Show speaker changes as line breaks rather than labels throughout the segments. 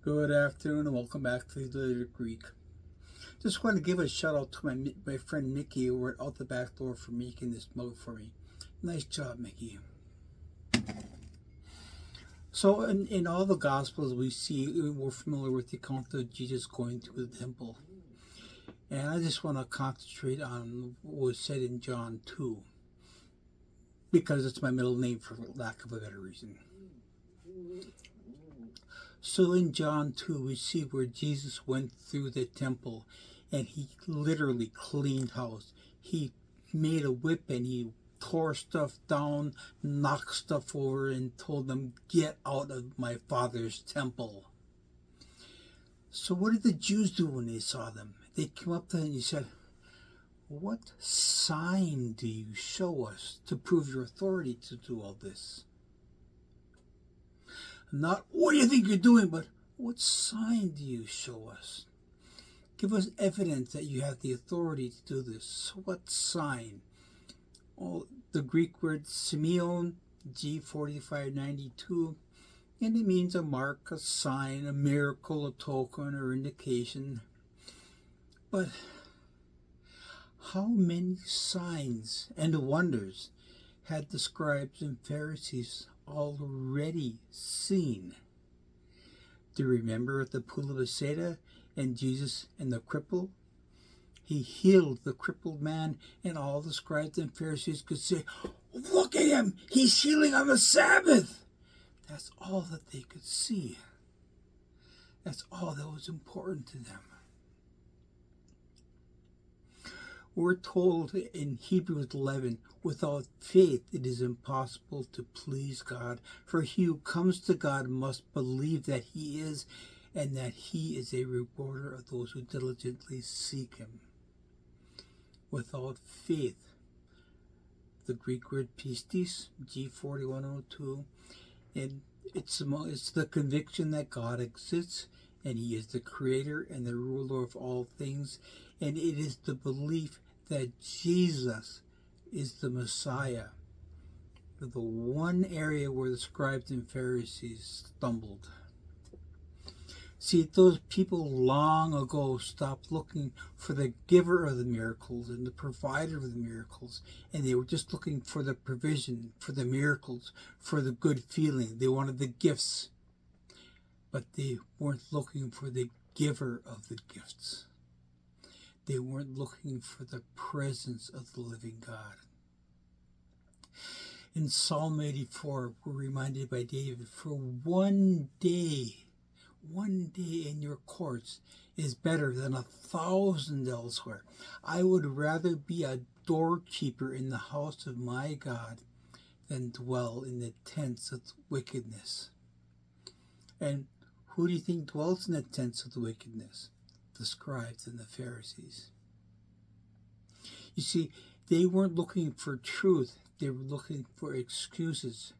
Good afternoon and welcome back to the Little Greek. Just want to give a shout out to my friend Mickey over at Out the Back Door for making this mug for me. Nice job, Mickey. So in all the Gospels we're familiar with the account of Jesus going to the temple. And I just want to concentrate on what was said in John 2. Because it's my middle name for lack of a better reason. So in John 2, we see where Jesus went through the temple and he literally cleaned house. He made a whip and he tore stuff down, knocked stuff over, and told them, "Get out of my Father's temple." So what did the Jews do when they saw them? They came up to him and he said, "What sign do you show us to prove your authority to do all this?" Not, "What do you think you're doing?" but "What sign do you show us? Give us evidence that you have the authority to do this." What sign? Oh, the Greek word semeion, G4592, and it means a mark, a sign, a miracle, a token, or indication. But how many signs and wonders had the scribes and Pharisees already seen? Do you remember at the pool of Bethesda and Jesus and the cripple? He healed the crippled man, and all the scribes and Pharisees could say, "Look at him, he's healing on the Sabbath." That's all that they could see. That's all that was important to them. We're told in Hebrews 11, without faith it is impossible to please God, for he who comes to God must believe that he is, and that he is a rewarder of those who diligently seek him. Without faith, the Greek word pistis, G4102, and it's the conviction that God exists, and he is the creator and the ruler of all things, and it is the belief that Jesus is the Messiah. The one area where the scribes and Pharisees stumbled. See, those people long ago stopped looking for the giver of the miracles and the provider of the miracles, and they were just looking for the provision, for the miracles, for the good feeling. They wanted the gifts, but they weren't looking for the giver of the gifts. They weren't looking for the presence of the living God. In Psalm 84, we're reminded by David, "For one day in your courts is better than 1,000 elsewhere. I would rather be a doorkeeper in the house of my God than dwell in the tents of wickedness." And who do you think dwells in the tents of the wickedness? The scribes and the Pharisees. You see, they weren't looking for truth. They were looking for excuses.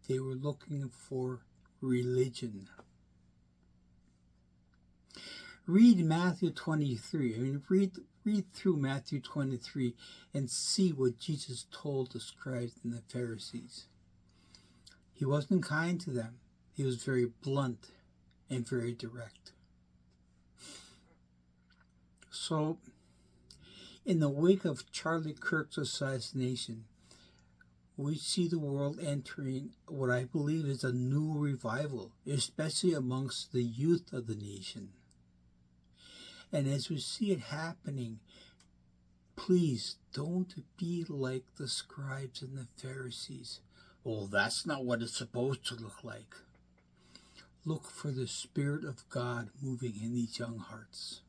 They were looking for religion. Read Matthew 23. Read through Matthew 23 and see what Jesus told the scribes and the Pharisees. He wasn't kind to them. He was very blunt and very direct. So, in the wake of Charlie Kirk's assassination, we see the world entering what I believe is a new revival, especially amongst the youth of the nation. And as we see it happening, please don't be like the scribes and the Pharisees. "Oh, that's not what it's supposed to look like." Look for the Spirit of God moving in these young hearts.